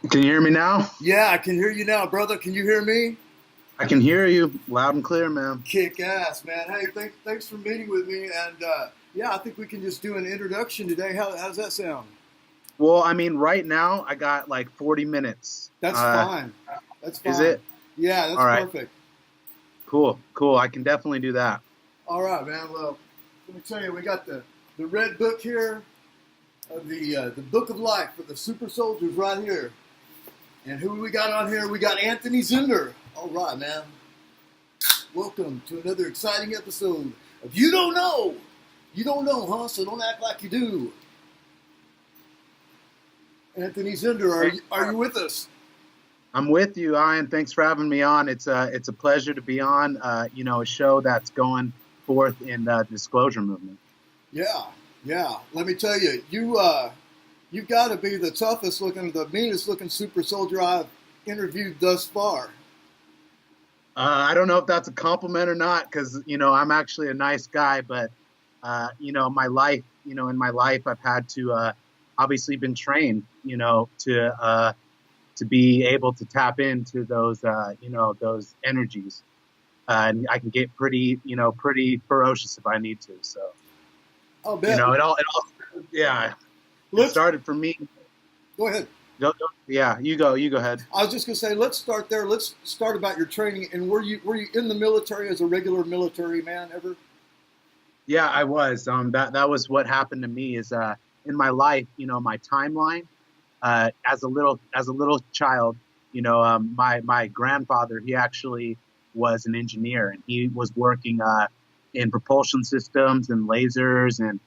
Can you hear me now? Yeah, I can hear you now, brother. Can you hear me? I can hear you loud and clear, man. Kick ass, man. Hey, thanks for meeting with me. And yeah, I think we can just do an introduction today. How's that sound? Well, I mean, right now I got like 40 minutes. That's fine. That's Is fine. it? Yeah, that's All right. perfect. Cool. I can definitely do that. All right, man. Well, let me tell you, we got the red book here, of the book of life for the super soldiers right here. And who we got on here? We got Anthony Zender. All right, man. Welcome to another exciting episode of You Don't Know. You don't know, huh? So don't act like you do. Anthony Zender, are you with us? I'm with you, Ayin. Thanks for having me on. It's a pleasure to be on. A show that's going forth in the disclosure movement. Yeah. Let me tell you, you've got to be the toughest looking, the meanest looking super soldier I've interviewed thus far. I don't know if that's a compliment or not, because I'm actually a nice guy, but my life, in my life, I've had to obviously been trained, to be able to tap into those energies, and I can get pretty ferocious if I need to. So, I'll bet. Yeah, it Let's started for me. go ahead. Yeah, you go ahead. I was just gonna say, let's start there. Let's start about your training. And were you in the military as a regular military man ever? Yeah, I was. That was what happened to me is in my life, my timeline. As a little child, my grandfather, he actually was an engineer, and he was working in propulsion systems and lasers, and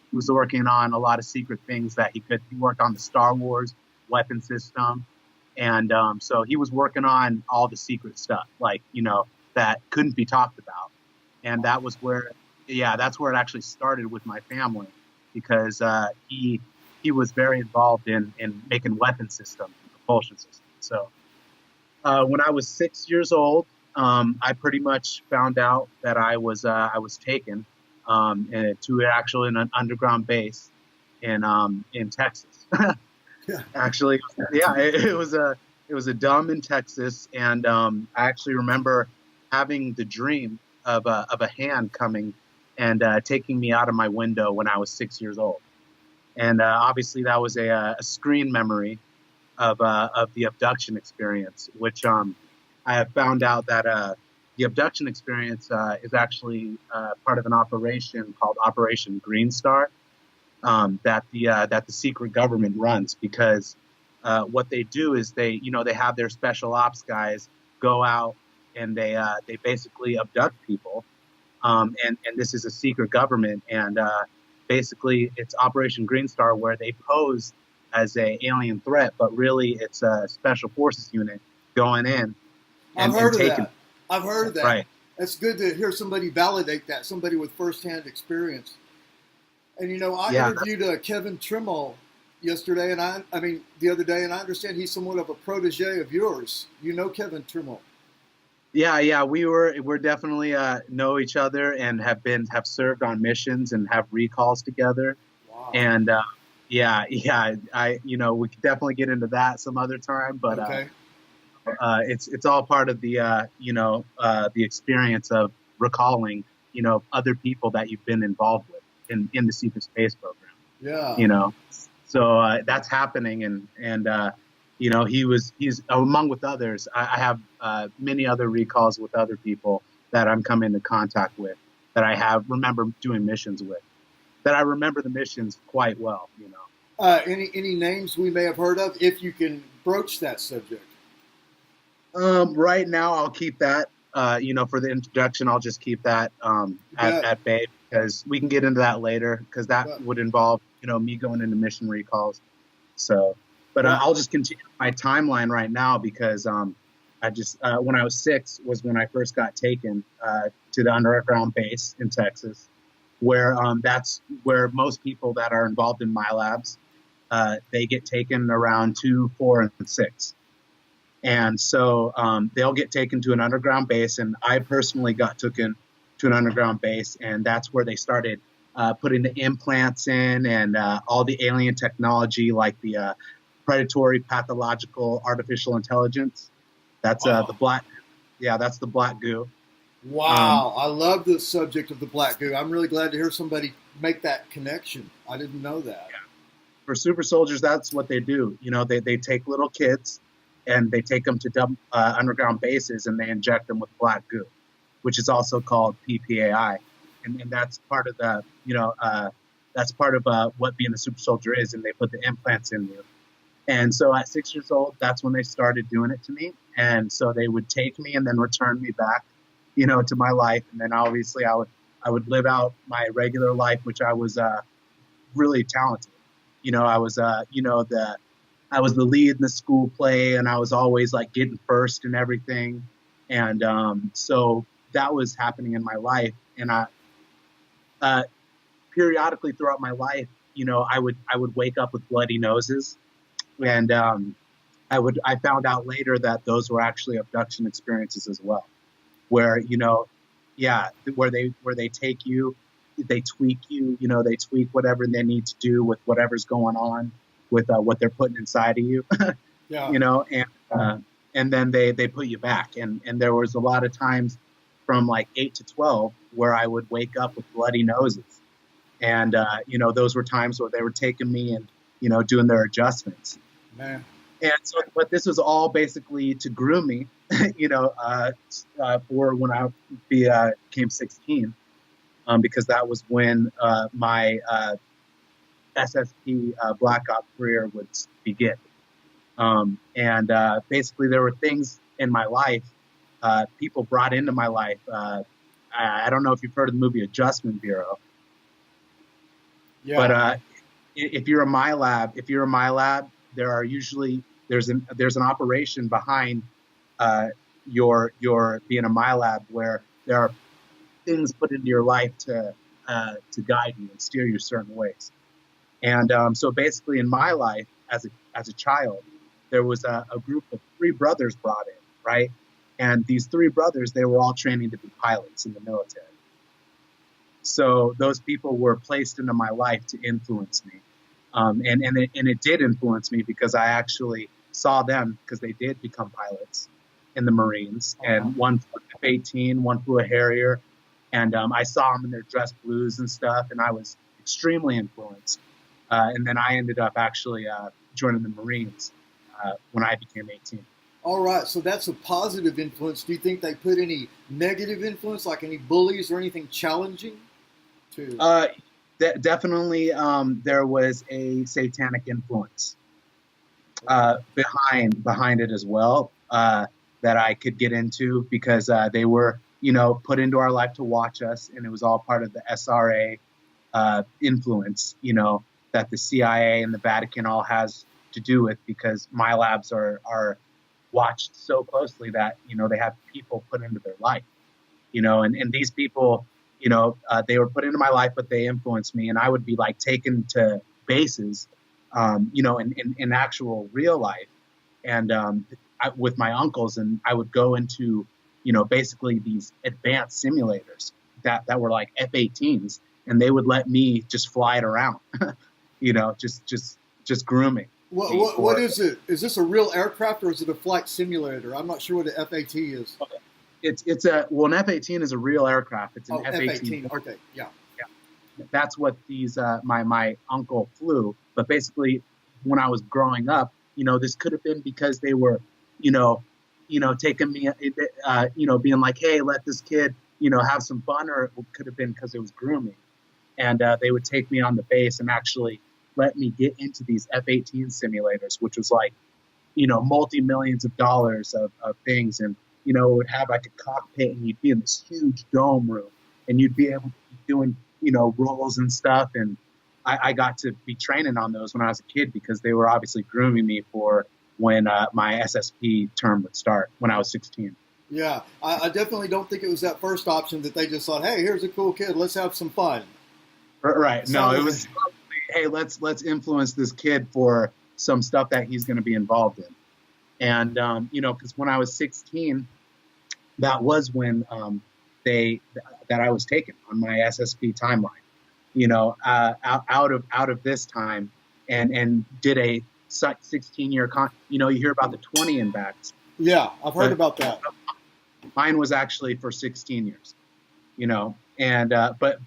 he was working on a lot of secret things that he worked on the Star Wars weapon system, and so he was working on all the secret stuff, like that couldn't be talked about, and that was where, yeah, that's where it actually started with my family, because he was very involved in making weapon systems and propulsion systems. So when I was 6 years old, I pretty much found out that I was taken to actually an underground base in Texas. Yeah. Actually, yeah, it was a dumb in Texas, and I actually remember having the dream of a hand coming and taking me out of my window when I was 6 years old. And obviously, that was a screen memory of the abduction experience, which I have found out that the abduction experience is actually part of an operation called Operation Green Star, that the secret government runs, because what they do is they have their special ops guys go out, and they basically abduct people, and this is a secret government, and basically it's Operation Green Star, where they pose as a alien threat, but really it's a special forces unit going in I've and heard of taking. that. I've heard of that. Right. It's good to hear somebody validate that, somebody with firsthand experience. And I Yeah. interviewed Kevin Trimmel yesterday, and I mean the other day, and I understand he's somewhat of a protege of yours. You know Kevin Trimmel. Yeah. We're definitely know each other, and have served on missions and have recalls together. Wow. And yeah, we could definitely get into that some other time, but Okay. it's all part of the experience of recalling other people that you've been involved with in the secret space program. Yeah. So that's happening, and he's among with others. I have many other recalls with other people that I'm coming into contact with, that I have remember doing missions with, that I remember the missions quite well. Any names we may have heard of, if you can broach that subject? Right now, I'll keep that. For the introduction, I'll just keep that at bay, because we can get into that later, because that would involve me going into mission recalls. So, but I'll just continue my timeline right now, because I just when I was 6 was when I first got taken to the underground base in Texas, where that's where most people that are involved in my labs, they get taken around 2, 4, and 6. And so they'll get taken to an underground base, and I personally got taken to an underground base, and that's where they started putting the implants in, and all the alien technology, like the predatory pathological artificial intelligence. That's the black. Yeah, that's the black goo. Wow, I love the subject of the black goo. I'm really glad to hear somebody make that connection. I didn't know that. Yeah. For super soldiers, that's what they do. They take little kids and they take them to underground bases and they inject them with black goo, which is also called PPAI. And that's part of the, that's part of what being a super soldier is. And they put the implants in you. And so at 6 years old, that's when they started doing it to me. And so they would take me and then return me back, to my life. And then obviously I would live out my regular life, which I was really talented. I was I was the lead in the school play, and I was always like getting first and everything. And so that was happening in my life. And I periodically throughout my life, I would wake up with bloody noses, and I found out later that those were actually abduction experiences as well, where where they take you, they tweak you, they tweak whatever they need to do with whatever's going on with what they're putting inside of you, and then they put you back, and there was a lot of times from like 8 to 12 where I would wake up with bloody noses, and those were times where they were taking me and doing their adjustments. Man. And so, but this was all basically to groom me, for when I became 16, because that was when my SSP Black Ops career would begin. And basically, there were things in my life, people brought into my life. I don't know if you've heard of the movie Adjustment Bureau. Yeah. But if you're a my lab, there are usually there's an operation behind your being a my lab where there are things put into your life to guide you and steer you certain ways. And so basically, in my life as a child, there was a group of 3 brothers brought in, right? And these 3 brothers, they were all training to be pilots in the military. So those people were placed into my life to influence me. And it did influence me because I actually saw them, because they did become pilots in the Marines. And one flew F-18, one flew a Harrier. And I saw them in their dress blues and stuff, and I was extremely influenced. And then I ended up actually joining the Marines when I became 18. All right, so that's a positive influence. Do you think they put any negative influence, like any bullies or anything challenging? Definitely, there was a satanic influence behind it as well, that I could get into, because they were, put into our life to watch us, and it was all part of the SRA influence, that the CIA and the Vatican all has to do with, because my labs are watched so closely that, they have people put into their life, and these people, they were put into my life, but they influenced me, and I would be like taken to bases, in actual real life, and with my uncles, and I would go into, basically these advanced simulators that were like F-18s, and they would let me just fly it around, just grooming. What is it? Is this a real aircraft or is it a flight simulator? I'm not sure what an F-AT is. Okay. An F-18 is a real aircraft. It's an F-18. F-18. Okay, yeah. That's what these my uncle flew. But basically, when I was growing up, this could have been because they were, taking me, being like, hey, let this kid, have some fun, or it could have been because it was grooming, and they would take me on the base and actually let me get into these F-18 simulators, which was like, multi-millions of dollars of things, and it would have like a cockpit, and you'd be in this huge dome room, and you'd be able to be doing, rolls and stuff. And I got to be training on those when I was a kid, because they were obviously grooming me for when my SSP term would start when I was 16. Yeah, I definitely don't think it was that first option that they just thought, hey, here's a cool kid, let's have some fun. Right. No, it was, hey, let's influence this kid for some stuff that he's going to be involved in. And, because when I was 16, that was when that I was taken on my SSP timeline, out of this time, and did a 16-year you hear about the 20 in backs. Yeah, I've heard about that. Mine was actually for 16 years, and but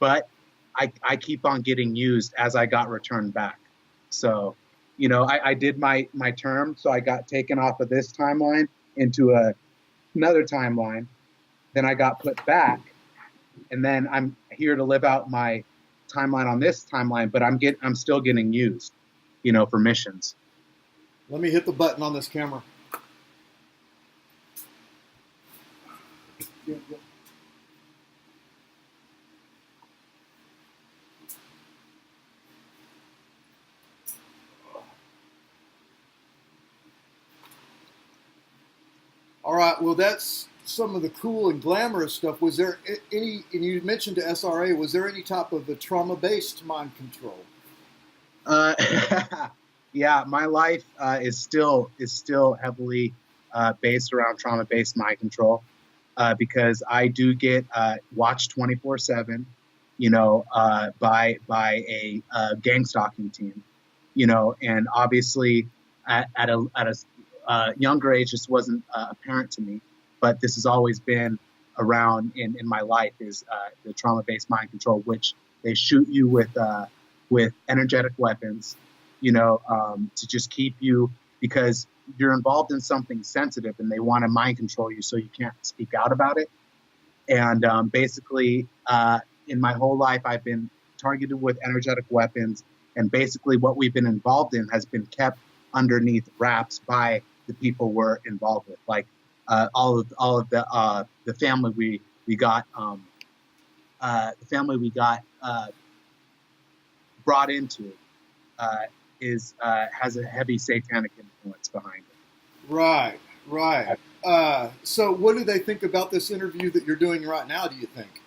I keep on getting used as I got returned back. So, I did my term, so I got taken off of this timeline into another timeline. Then I got put back, and then I'm here to live out my timeline on this timeline, but I'm still getting used, for missions. Let me hit the button on this camera. Yeah. All right, well, that's some of the cool and glamorous stuff. Was there any, and you mentioned the SRA, was there any type of the trauma-based mind control? Yeah, my life is still heavily based around trauma-based mind control because I do get watched 24/7, by a gang stalking team, and obviously at a younger age, this wasn't apparent to me, but this has always been around in my life is the trauma-based mind control, which they shoot you with energetic weapons, to just keep you, because you're involved in something sensitive and they want to mind control you so you can't speak out about it. And basically, in my whole life, I've been targeted with energetic weapons, and basically what we've been involved in has been kept underneath wraps by the people we're involved with, like all of the family we got brought into has a heavy satanic influence behind it. Right. So what do they think about this interview that you're doing right now, do you think?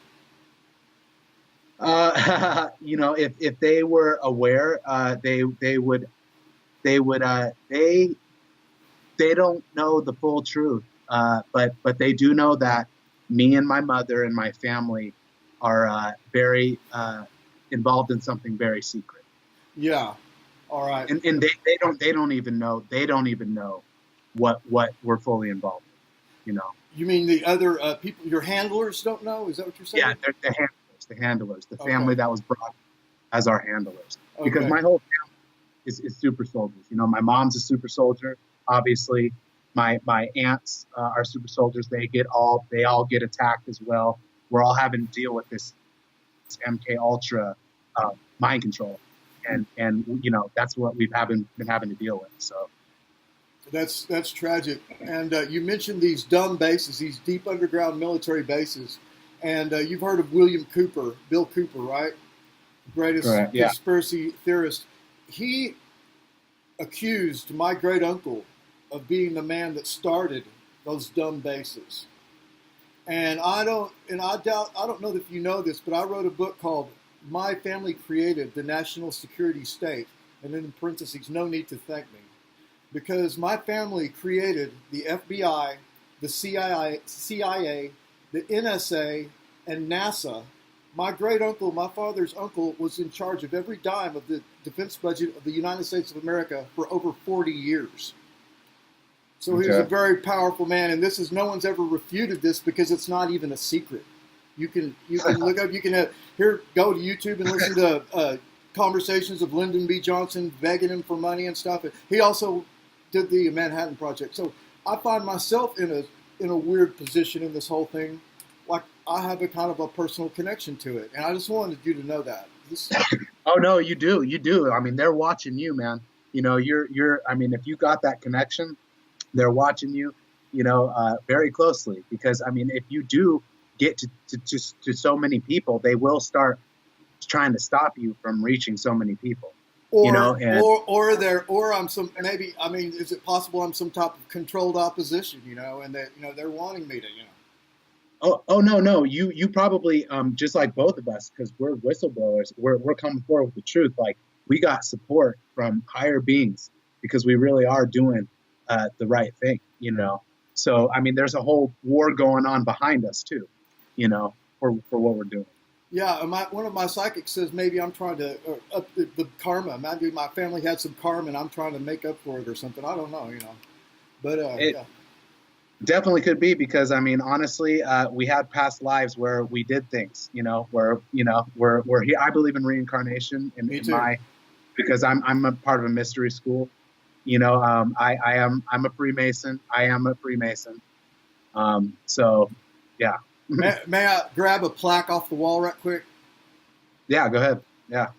If they were aware, they don't know the full truth, but they do know that me and my mother and my family are very involved in something very secret. Yeah. All right. And they don't even know what we're fully involved in, You mean the other people, your handlers don't know? Is that what you're saying? Yeah, they're the handlers, the family that was brought as our handlers. Because my whole family is super soldiers. My mom's a super soldier, obviously. My aunts are super soldiers. They all get attacked as well. We're all having to deal with this MK Ultra mind control. And that's what we've been having to deal with. So that's tragic. And you mentioned these dumb bases, these deep underground military bases, and you've heard of Bill Cooper, right? Greatest conspiracy theorist. He accused my great uncle of being the man that started those dumb bases. And I don't know if you know this, but I wrote a book called My Family Created the National Security State, and then in parentheses, no need to thank me. Because my family created the FBI, the CIA, the NSA, and NASA. My great uncle, my father's uncle, was in charge of every dime of the defense budget of the United States of America for over 40 years. So he was a very powerful man, and no one's ever refuted this because it's not even a secret. You can look up, go to YouTube and listen to conversations of Lyndon B. Johnson begging him for money and stuff. He also did the Manhattan Project. So I find myself in a weird position in this whole thing. Like I have a kind of a personal connection to it, and I just wanted you to know that. Oh no, you do. I mean, they're watching you, man. You're. I mean, if you got that connection, they're watching you. Very closely, because I mean, if you do get to so many people, they will start trying to stop you from reaching so many people. Is it possible I'm some type of controlled opposition, and that they're wanting me to, Oh no, you probably just like both of us, because we're whistleblowers, we're coming forward with the truth. Like we got support from higher beings because we really are doing the right thing, So I mean, there's a whole war going on behind us too, for what we're doing. Yeah, one of my psychics says maybe I'm trying to up the karma. Maybe my family had some karma and I'm trying to make up for it or something. I don't know, you know. But It yeah, definitely could be because I mean, honestly, we had past lives where we did things, where we're here. I believe in reincarnation me in too. my because I'm a part of a mystery school. I'm a Freemason. I am a Freemason. So yeah. May I grab a plaque off the wall right quick? Yeah, go ahead. Yeah.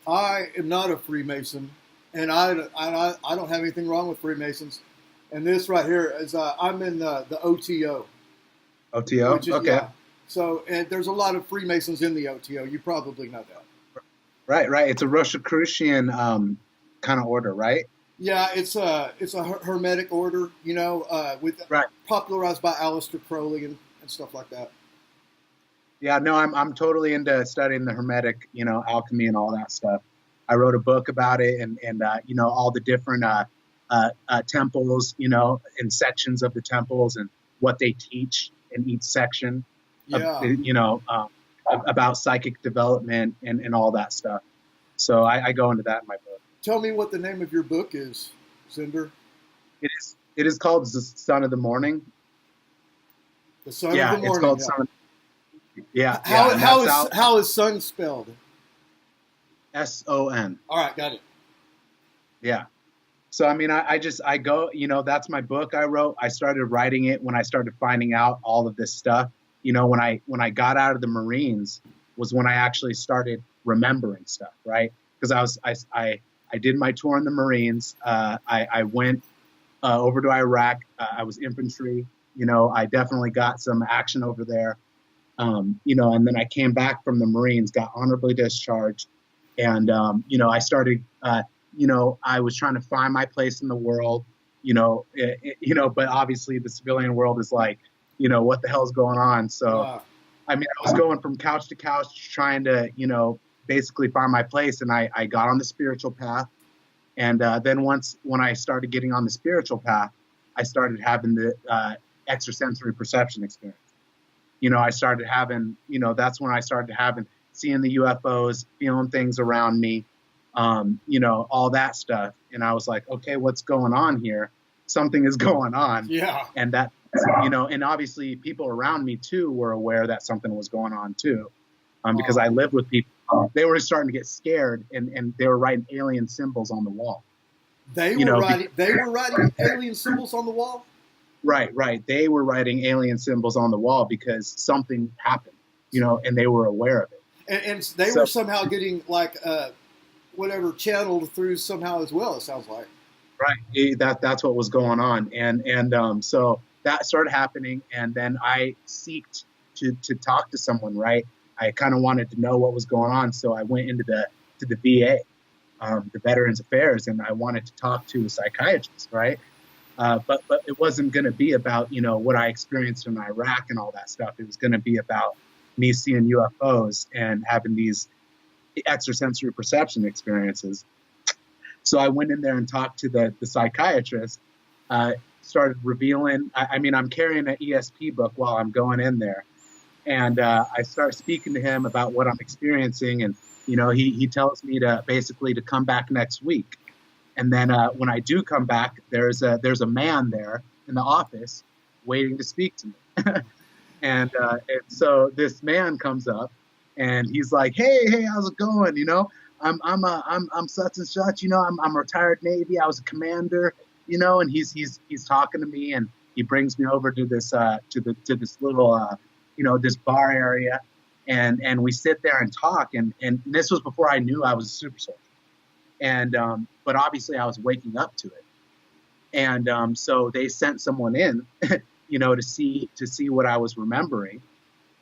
I am not a Freemason, and I don't have anything wrong with Freemasons. And this right here is I'm in the OTO, OTO. which is Okay. yeah. So and there's a lot of Freemasons in the OTO. You probably know that. Right, right. It's a Rosicrucian kind of order, right? Yeah, it's a Hermetic order, you know, with Right. popularized by Aleister Crowley and stuff like that. Yeah, no, I'm totally into studying the Hermetic, alchemy and all that stuff. I wrote a book about it and all the different temples, and sections of the temples and what they teach in each section of, Yeah. about psychic development and all that stuff. So I go into that in my book. Tell me what the name of your book is, Zender. It is called the Son of the Morning. The Son of Yeah, the it's Morning. called Yeah. Son. Yeah, yeah, and that's out. How is sun spelled? SON. All right, got it. Yeah. So I mean, I go, that's my book I wrote. I started writing it when I started finding out all of this stuff. When I got out of the Marines was when I actually started remembering stuff, right? Because I did my tour in the Marines. I went over to Iraq. I was infantry. I definitely got some action over there. And then I came back from the Marines, got honorably discharged, and I started. I was trying to find my place in the world. But obviously the civilian world is like, what the hell's going on? So, Yeah. I mean, I was going from couch to couch trying to, basically find my place, and I got on the spiritual path, and then when I started getting on the spiritual path, I started having the extrasensory perception experience. I started having, that's when I started having, seeing the UFOs, feeling things around me, all that stuff. And I was like, okay, what's going on here? Something is going on. Yeah. And that, and obviously people around me too were aware that something was going on too. Because I lived with people, they were starting to get scared and they were writing alien symbols on the wall. They were writing alien symbols on the wall. Right. They were writing alien symbols on the wall because something happened, and they were aware of it. And they were somehow getting like whatever channeled through somehow as well. It sounds like. Right. That's what was going on, and so that started happening, and then I seeked to talk to someone. Right. I kind of wanted to know what was going on, so I went into the VA, the Veterans Affairs, and I wanted to talk to a psychiatrist. Right. But it wasn't going to be about, what I experienced in Iraq and all that stuff. It was going to be about me seeing UFOs and having these extrasensory perception experiences. So I went in there and talked to the psychiatrist, started revealing, I'm carrying an ESP book while I'm going in there. And I start speaking to him about what I'm experiencing. And, he tells me to basically to come back next week. And then when I do come back, there's a man there in the office waiting to speak to me. and so this man comes up and he's like, hey, how's it going? I'm such and such. I'm retired Navy. I was a commander. And he's talking to me and he brings me over to this to this little this bar area, and we sit there and talk. And this was before I knew I was a super soldier. And but obviously I was waking up to it, and so they sent someone in, to see what I was remembering,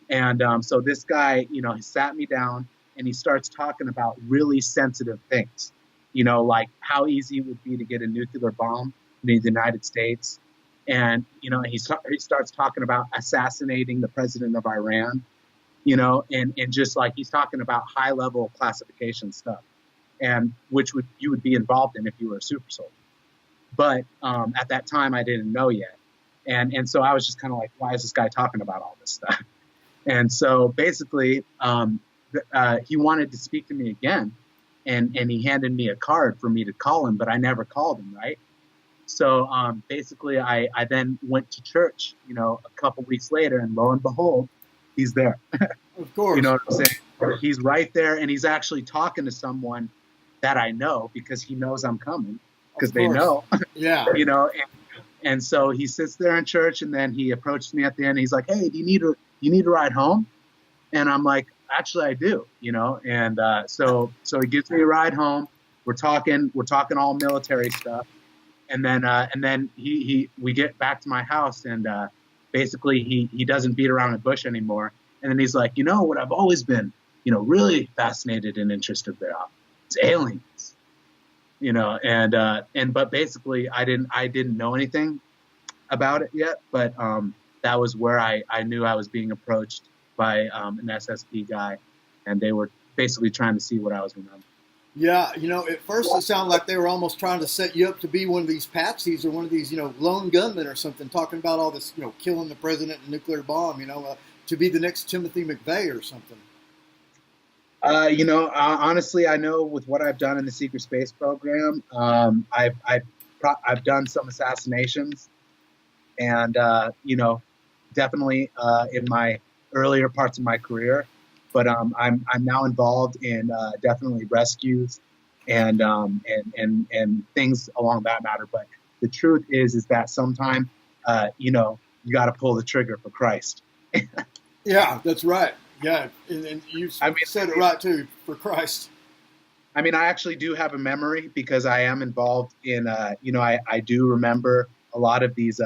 and so this guy, he sat me down and he starts talking about really sensitive things, like how easy it would be to get a nuclear bomb in the United States, and he starts talking about assassinating the president of Iran, and just like he's talking about high level classification stuff, and which you would be involved in if you were a super soldier. But at that time, I didn't know yet. And so I was just kind of like, why is this guy talking about all this stuff? And so basically, he wanted to speak to me again, and he handed me a card for me to call him, but I never called him, right? So basically, I then went to church, a couple weeks later, and lo and behold, he's there. Of course. You know what I'm saying? He's right there, and he's actually talking to someone that I know because he knows I'm coming, because they know. Yeah. And so he sits there in church, and then he approaches me at the end. And he's like, "Hey, do you need a ride home?" And I'm like, "Actually, I do." And so he gives me a ride home. We're talking all military stuff, and then we get back to my house, and basically he doesn't beat around the bush anymore. And then he's like, what I've always been, really fascinated and interested about, it's aliens. But basically I didn't know anything about it yet, but that was where I knew I was being approached by an SSP guy, and they were basically trying to see what I was remembering. Yeah, at first it sounded like they were almost trying to set you up to be one of these patsies or one of these, lone gunmen or something, talking about all this, killing the president and nuclear bomb, to be the next Timothy McVeigh or something. Honestly, I know with what I've done in the secret space program, I've done some assassinations, and definitely in my earlier parts of my career, but I'm now involved in definitely rescues and things along that matter. But the truth is that sometimes you got to pull the trigger for Christ. Yeah, that's right. Yeah, and you said it right, too, for Christ. I actually do have a memory because I am involved in, I do remember a lot of these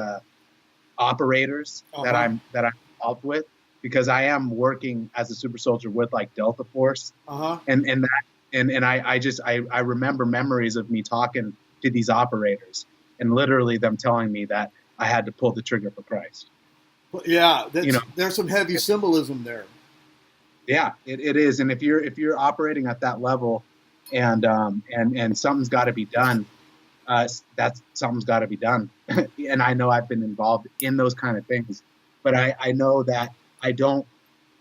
operators that I'm involved with, because I am working as a super soldier with like Delta Force. And I remember memories of me talking to these operators and literally them telling me that I had to pull the trigger for Christ. Yeah, there's some heavy symbolism there. Yeah, it is. And if you're operating at that level, and something's got to be done, something's got to be done. And I know I've been involved in those kind of things, but I know that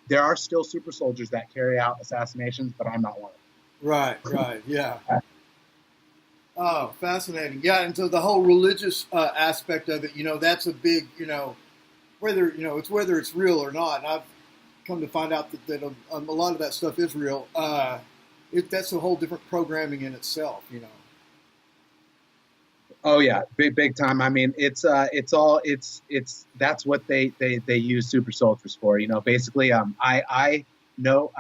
there are still super soldiers that carry out assassinations, but I'm not one of them. Right, yeah. Oh, fascinating. Yeah, and so the whole religious aspect of it, that's a big, whether it's real or not. And I've come to find out that a lot of that stuff is real. That's a whole different programming in itself, Oh yeah, big time. It's that's what they use super soldiers for. Basically, I know.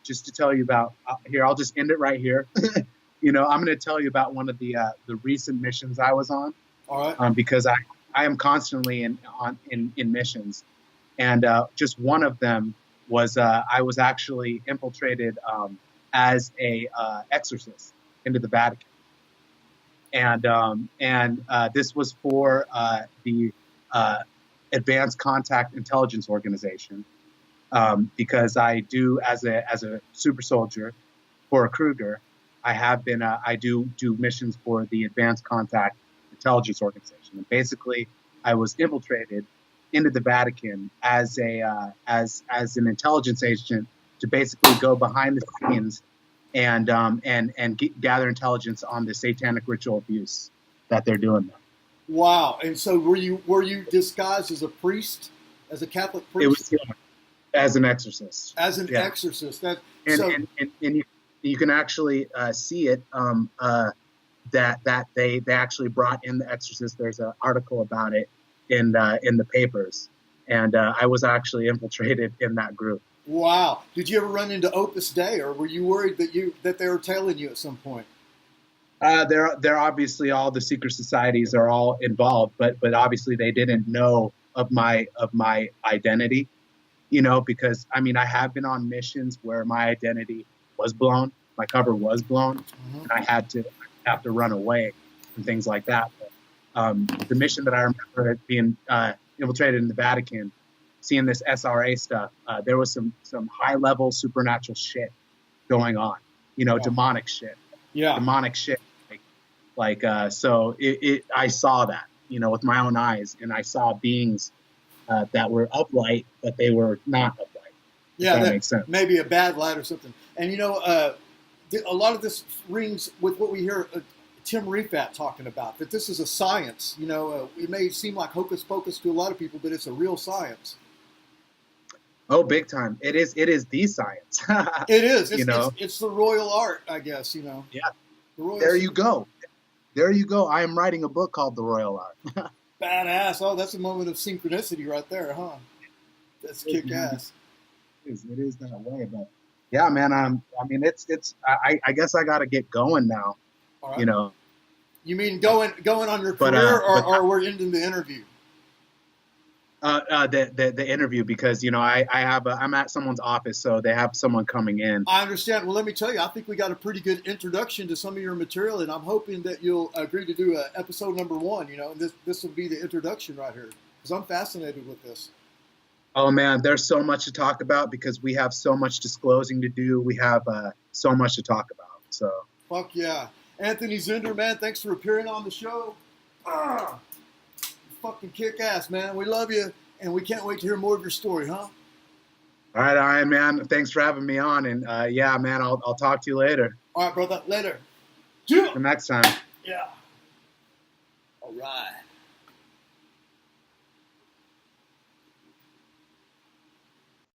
Just to tell you about here, I'll just end it right here. I'm going to tell you about one of the recent missions I was on. All right. Because I am constantly in missions, and just one of them was I was actually infiltrated as a exorcist into the Vatican. And this was for the Advanced Contact Intelligence Organization, because I do as a super soldier for a Kruger, I do missions for the Advanced Contact Intelligence Organization, and basically I was infiltrated into the Vatican as an intelligence agent to basically go behind the scenes and gather intelligence on the satanic ritual abuse that they're doing there. Wow! And so were you disguised as a priest, as a Catholic priest? It was as an exorcist. As an exorcist. And you can actually see it. That they actually brought in the exorcist. There's an article about it in the papers, and I was actually infiltrated in that group. Wow! Did you ever run into Opus Dei, or were you worried that they were tailing you at some point? They're obviously, all the secret societies are all involved, but obviously they didn't know of my identity, because I have been on missions where my identity was blown, my cover was blown, and I had to run away and things like that. But, the mission that I remember being infiltrated in the Vatican, seeing this SRA stuff, there was some high level supernatural shit going on, demonic shit, demonic shit. So I saw that, with my own eyes, and I saw beings that were upright, but they were not upright. Yeah, that makes sense. Maybe a bad light or something. And a lot of this rings with what we hear Tim Refat talking about, that this is a science. It may seem like hocus pocus to a lot of people, but it's a real science. Oh, big time! It is the science. It is. It's the royal art, I guess. Yeah. There you go. I am writing a book called The Royal Art. Badass. Oh, that's a moment of synchronicity right there, huh? That's kick ass. It is that way, but yeah, man. I guess I got to get going now. All right. You mean going on your career, or we're ending the interview? The interview, because I'm at someone's office, so they have someone coming in. I understand. Well, let me tell you, I think we got a pretty good introduction to some of your material, and I'm hoping that you'll agree to do episode number 1. This will be the introduction right here, because I'm fascinated with this. Oh man, there's so much to talk about because we have so much disclosing to do. We have so much to talk about. So fuck yeah, Anthony Zender, man, thanks for appearing on the show. Fucking kick ass, man. We love you, and we can't wait to hear more of your story, huh? All right, Ayin, man. Thanks for having me on, and yeah, man, I'll talk to you later. All right, brother. Later. Till next time. Yeah. All right.